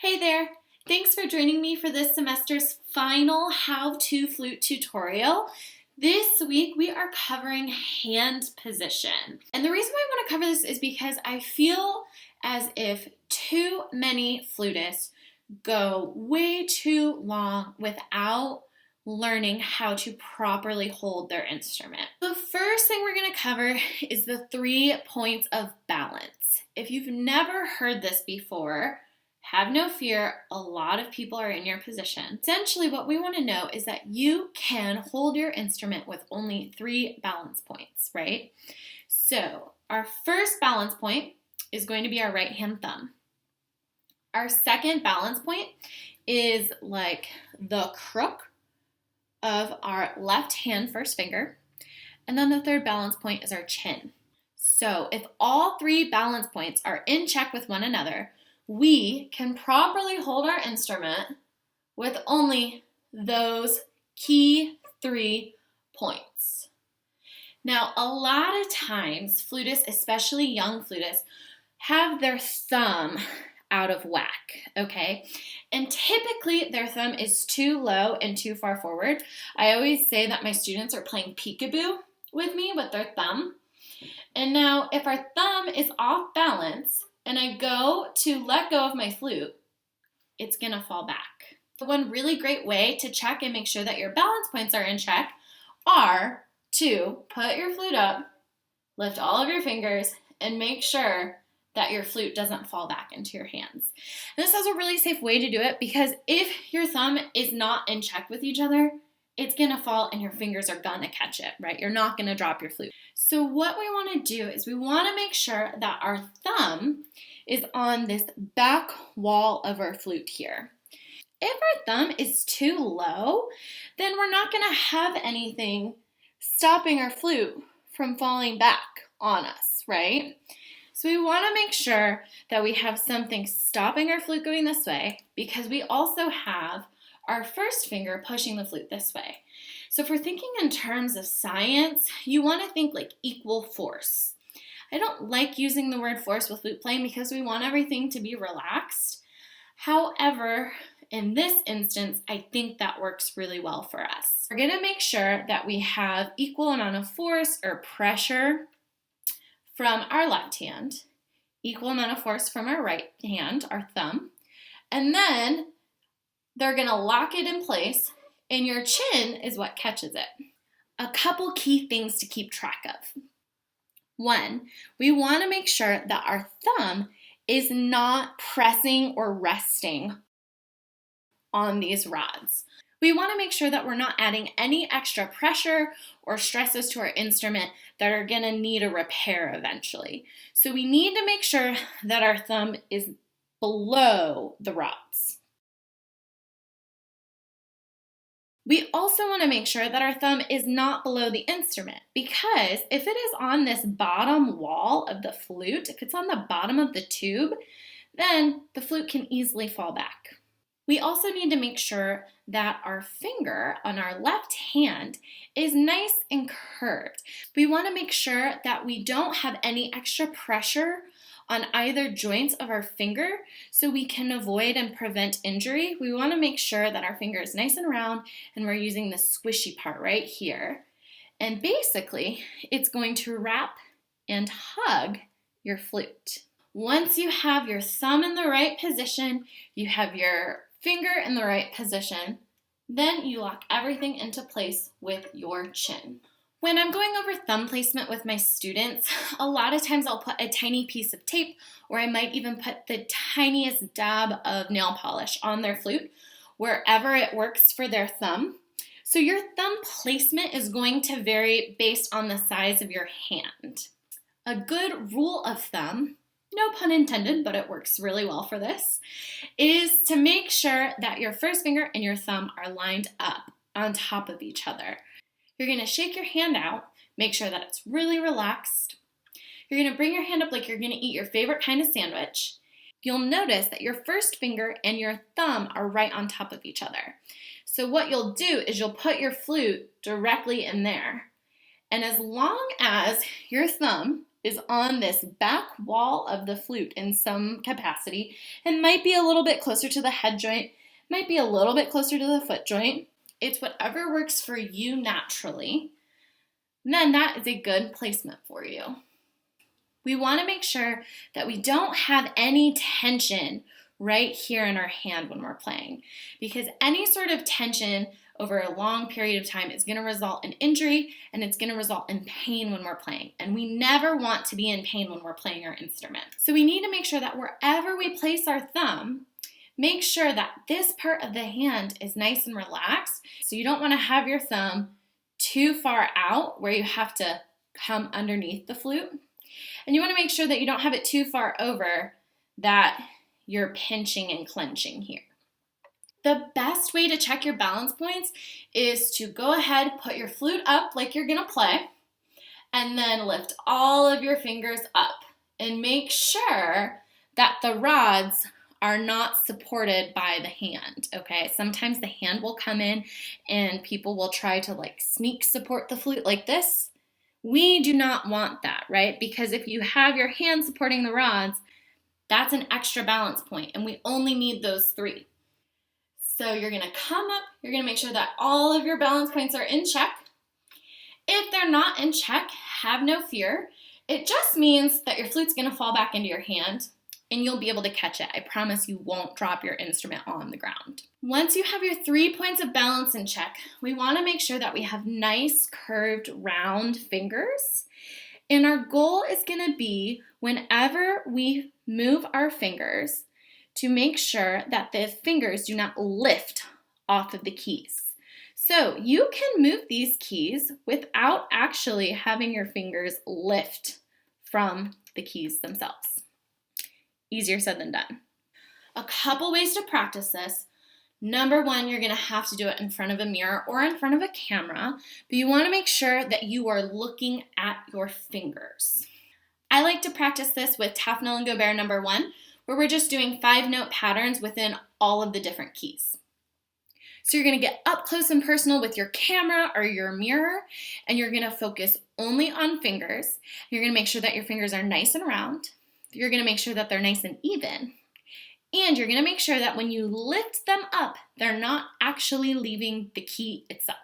Hey there! Thanks for joining me for this semester's final how-to flute tutorial. This week we are covering hand position. And the reason why I want to cover this is because I feel as if too many flutists go way too long without learning how to properly hold their instrument. The first thing we're going to cover is the 3 points of balance. If you've never heard this before, have no fear, a lot of people are in your position. Essentially, what we want to know is that you can hold your instrument with only 3 balance points, right? So, our first balance point is going to be our right hand thumb. Our second balance point is like the crook of our left hand first finger. And then the third balance point is our chin. So, if all 3 balance points are in check with one another, we can properly hold our instrument with only those key 3 points. Now, a lot of times, flutists, especially young flutists, have their thumb out of whack, okay? And typically, their thumb is too low and too far forward. I always say that my students are playing peekaboo with me with their thumb. And now, if our thumb is off balance, and I go to let go of my flute, it's gonna fall back. One really great way to check and make sure that your balance points are in check are to put your flute up, lift all of your fingers, and make sure that your flute doesn't fall back into your hands. And this is a really safe way to do it because if your thumb is not in check with each other, it's gonna fall and your fingers are gonna catch it, right? You're not gonna drop your flute. So what we wanna do is we wanna make sure that our thumb is on this back wall of our flute here. If our thumb is too low, then we're not gonna have anything stopping our flute from falling back on us, right? So we wanna make sure that we have something stopping our flute going this way because we also have our first finger pushing the flute this way. So if we're thinking in terms of science, you want to think like equal force. I don't like using the word force with flute playing because we want everything to be relaxed. However, in this instance, I think that works really well for us. We're going to make sure that we have equal amount of force or pressure from our left hand, equal amount of force from our right hand, our thumb, and then they're gonna lock it in place and your chin is what catches it. A couple key things to keep track of. 1, we wanna make sure that our thumb is not pressing or resting on these rods. We wanna make sure that we're not adding any extra pressure or stresses to our instrument that are gonna need a repair eventually. So we need to make sure that our thumb is below the rods. We also want to make sure that our thumb is not below the instrument because if it is on this bottom wall of the flute, if it's on the bottom of the tube, then the flute can easily fall back. We also need to make sure that our finger on our left hand is nice and curved. We want to make sure that we don't have any extra pressure on either joints of our finger so we can avoid and prevent injury. We want to make sure that our finger is nice and round and we're using the squishy part right here. And basically, it's going to wrap and hug your flute. Once you have your thumb in the right position, you have your finger in the right position, then you lock everything into place with your chin. When I'm going over thumb placement with my students, a lot of times I'll put a tiny piece of tape or I might even put the tiniest dab of nail polish on their flute wherever it works for their thumb. So your thumb placement is going to vary based on the size of your hand. A good rule of thumb, no pun intended, but it works really well for this, is to make sure that your first finger and your thumb are lined up on top of each other. You're going to shake your hand out, make sure that it's really relaxed. You're going to bring your hand up like you're going to eat your favorite kind of sandwich. You'll notice that your first finger and your thumb are right on top of each other. So what you'll do is you'll put your flute directly in there. And as long as your thumb is on this back wall of the flute in some capacity and might be a little bit closer to the head joint, might be a little bit closer to the foot joint. It's whatever works for you naturally. And then that is a good placement for you. We want to make sure that we don't have any tension right here in our hand when we're playing, because any sort of tension over a long period of time is going to result in injury, and it's going to result in pain when we're playing. And we never want to be in pain when we're playing our instrument. So we need to make sure that wherever we place our thumb, make sure that this part of the hand is nice and relaxed. So you don't want to have your thumb too far out where you have to come underneath the flute. And you want to make sure that you don't have it too far over that you're pinching and clenching here. The best way to check your balance points is to go ahead, put your flute up like you're going to play, and then lift all of your fingers up and make sure that the rods are not supported by the hand, okay? Sometimes the hand will come in and people will try to like sneak support the flute like this. We do not want that, right? Because if you have your hand supporting the rods, that's an extra balance point, and we only need those 3. So you're going to come up, you're going to make sure that all of your balance points are in check. If they're not in check, have no fear. It just means that your flute's going to fall back into your hand and you'll be able to catch it. I promise you won't drop your instrument on the ground. Once you have your 3 points of balance in check, we want to make sure that we have nice curved round fingers. And our goal is going to be whenever we move our fingers to make sure that the fingers do not lift off of the keys. So you can move these keys without actually having your fingers lift from the keys themselves. Easier said than done. A couple ways to practice this. Number 1, you're going to have to do it in front of a mirror or in front of a camera, but you want to make sure that you are looking at your fingers. I like to practice this with Tafnel and Gobert number 1, where we're just doing 5-note patterns within all of the different keys. So you're going to get up close and personal with your camera or your mirror, and you're going to focus only on fingers. You're going to make sure that your fingers are nice and round. You're going to make sure that they're nice and even. And you're going to make sure that when you lift them up, they're not actually leaving the key itself.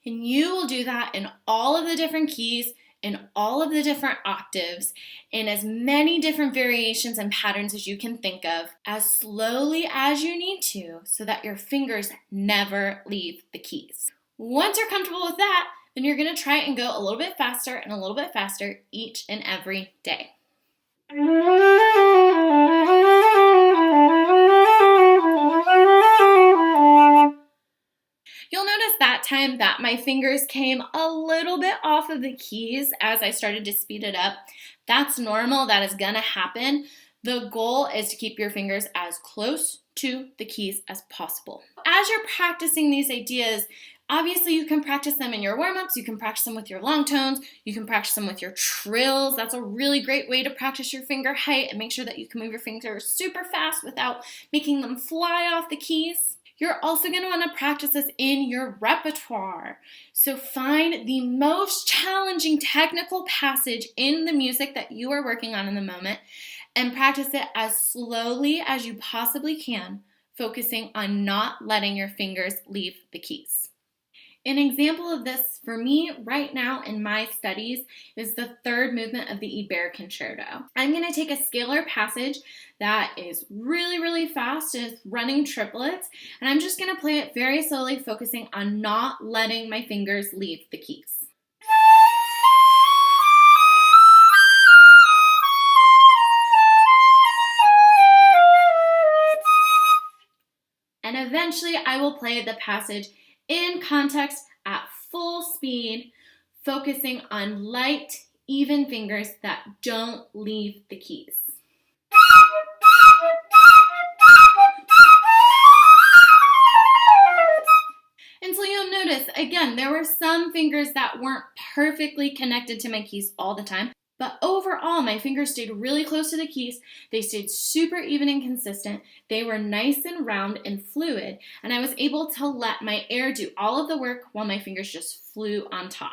And you will do that in all of the different keys, in all of the different octaves, in as many different variations and patterns as you can think of, as slowly as you need to, so that your fingers never leave the keys. Once you're comfortable with that, then you're going to try and go a little bit faster and a little bit faster each and every day. You'll notice that time that my fingers came a little bit off of the keys as I started to speed it up. That's normal. That is going to happen. The goal is to keep your fingers as close to the keys as possible. As you're practicing these ideas, obviously you can practice them in your warm-ups. You can practice them with your long tones. You can practice them with your trills. That's a really great way to practice your finger height and make sure that you can move your fingers super fast without making them fly off the keys. You're also going to want to practice this in your repertoire. So find the most challenging technical passage in the music that you are working on in the moment and practice it as slowly as you possibly can, focusing on not letting your fingers leave the keys. An example of this for me right now in my studies is the 3rd movement of the Ibert Concerto. I'm going to take a scalar passage that is really, really fast, and it's running triplets, and I'm just going to play it very slowly, focusing on not letting my fingers leave the keys. And eventually I will play the passage in context at full speed, focusing on light, even fingers that don't leave the keys. And so you'll notice, again, there were some fingers that weren't perfectly connected to my keys all the time, But overall, my fingers stayed really close to the keys. They stayed super even and consistent. They were nice and round and fluid, and I was able to let my air do all of the work while my fingers just flew on top.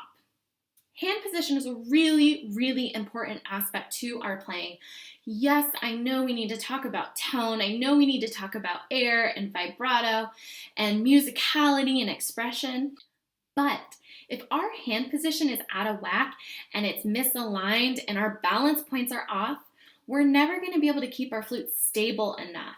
Hand position is a really, really important aspect to our playing. Yes, I know we need to talk about tone. I know we need to talk about air and vibrato and musicality and expression. But if our hand position is out of whack and it's misaligned and our balance points are off, we're never going to be able to keep our flute stable enough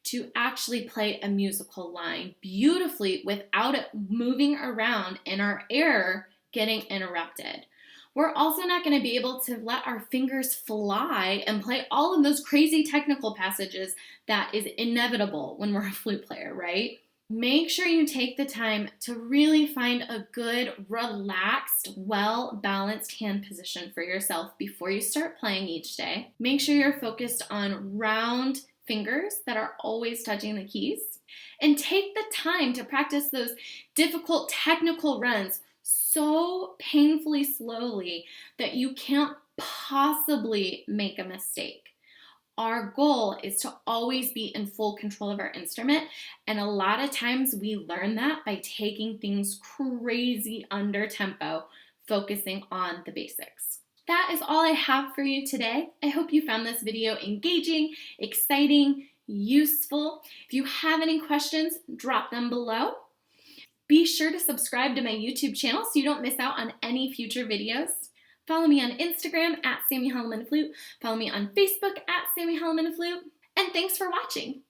to actually play a musical line beautifully without it moving around and our air getting interrupted. We're also not going to be able to let our fingers fly and play all of those crazy technical passages that is inevitable when we're a flute player, right? Make sure you take the time to really find a good, relaxed, well-balanced hand position for yourself before you start playing each day. Make sure you're focused on round fingers that are always touching the keys. And take the time to practice those difficult technical runs so painfully slowly that you can't possibly make a mistake. Our goal is to always be in full control of our instrument, and a lot of times we learn that by taking things crazy under tempo, focusing on the basics. That is all I have for you today. I hope you found this video engaging, exciting, useful. If you have any questions, drop them below. Be sure to subscribe to my YouTube channel so you don't miss out on any future videos. Follow me on Instagram at Sammy Holloman Flute. Follow me on Facebook at Sammy Holloman Flute. And thanks for watching.